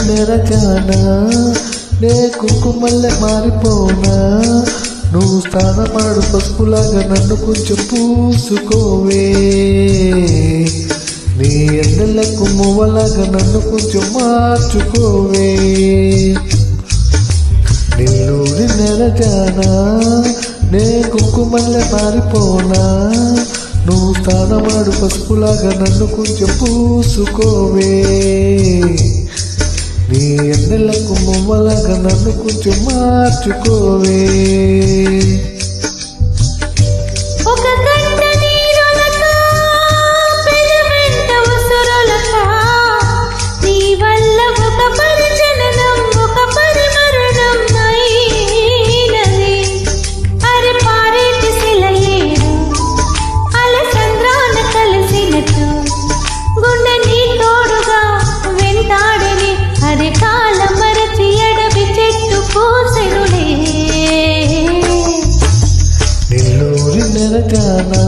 నెరజానా నే కుంకుమల్లె మారిపోనా నువ్వు స్థానమాడు పసుపులాగా నన్ను కొంచెం పూసుకోవే నీ ఎండలకు మువ్వలాగా నన్ను కొంచెం మార్చుకోవే నెల్లూరి నెరజానా నే కుంకుమల్లె మారిపోనా నువ్వు స్థానమాడు పసుపులాగా నన్ను కొంచెం పూసుకోవే నీ ఎండలకు మువ్వలాగా నన్ను కొంచెం మార్చుకోవే నెరజానా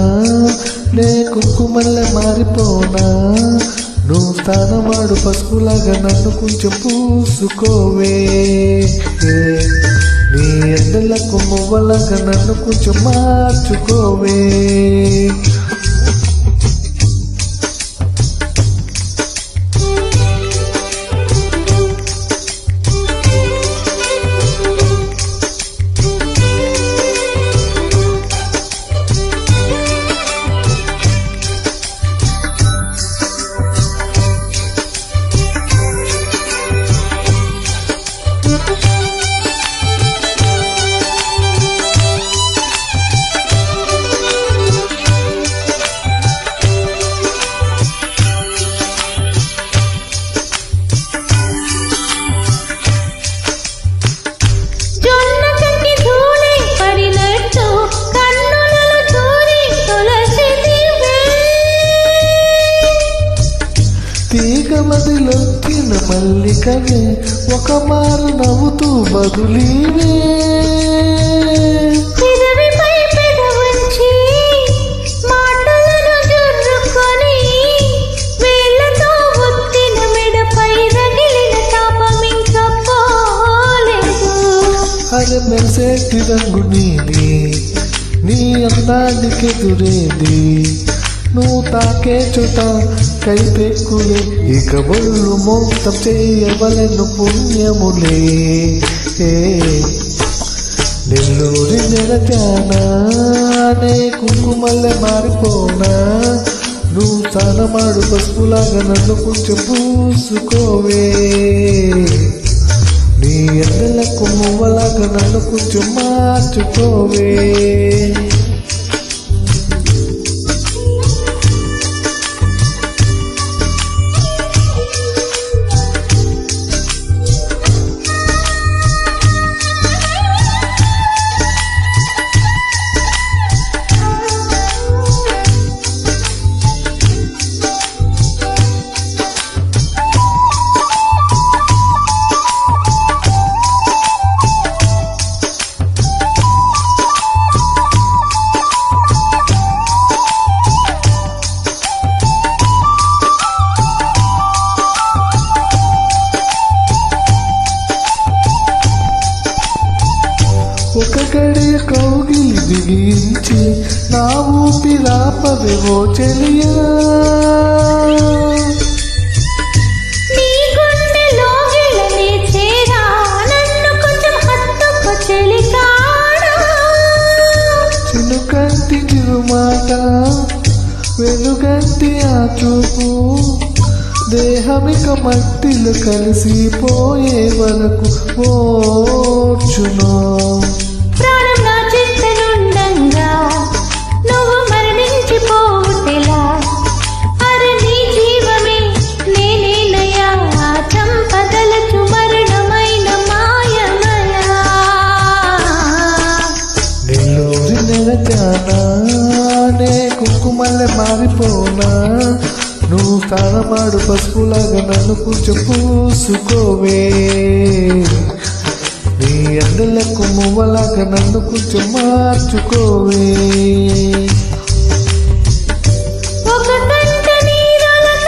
నే కుంకుమల్లె మారిపోనా నువ్వు స్థానమాడు పసుపులాగా నన్ను కొంచెం పూసుకోవే నీ ఎండలకు మువ్వలాగా నన్ను కొంచెం మార్చుకోవే తీగమదిలొచ్చిన మల్లికవే ఒక మారు నవ్వుతూ బదులీవే అరే మెరిసేటి రంగు నీది నీ అందానికెదురేది నువ్వు తాకే చోట కైపెక్కులే ఇక ఒళ్ళు మొత్తం చేయవలెను పుణ్యములే నెల్లూరి నెరజానా నే కుంకుమల్లె మారిపోనా నువ్వు స్థానమాడు పసుపులాగా నన్ను కొంచెం పూసుకోవే నీ ఎండలకు మువ్వలాగా నన్ను కొంచెం మార్చుకోవే ఒక గడియ కౌగిలి బిగించి నా ఊపిరాపవేవో చెలియా చినుకంటి చిరుమాట వెలుగంటి ఆ చూపు దేహమిక మట్టిలో కలిసిపోయే వరకు ఓర్చును నే కుంకుమల్లె మారిపోనా నువ్వు స్థానమాడు పసుపులాగా నన్ను కొంచెం పూసుకోవే నీ ఎండలకు మువ్వలాగా నన్ను కొంచెం మార్చుకోవే ఒక కంట నీరలక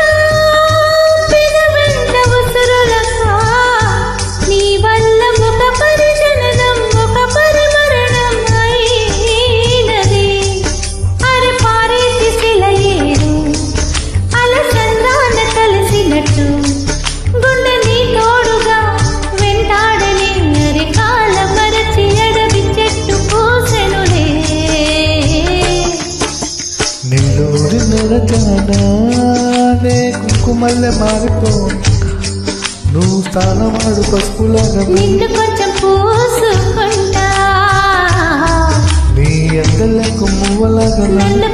పెదవెంట ఉసురులక తానమాడు పసుపులాగా నిన్ను కొంచెం పూసుకుంటా నీ అందలకు మువ్వలాగా నన్ను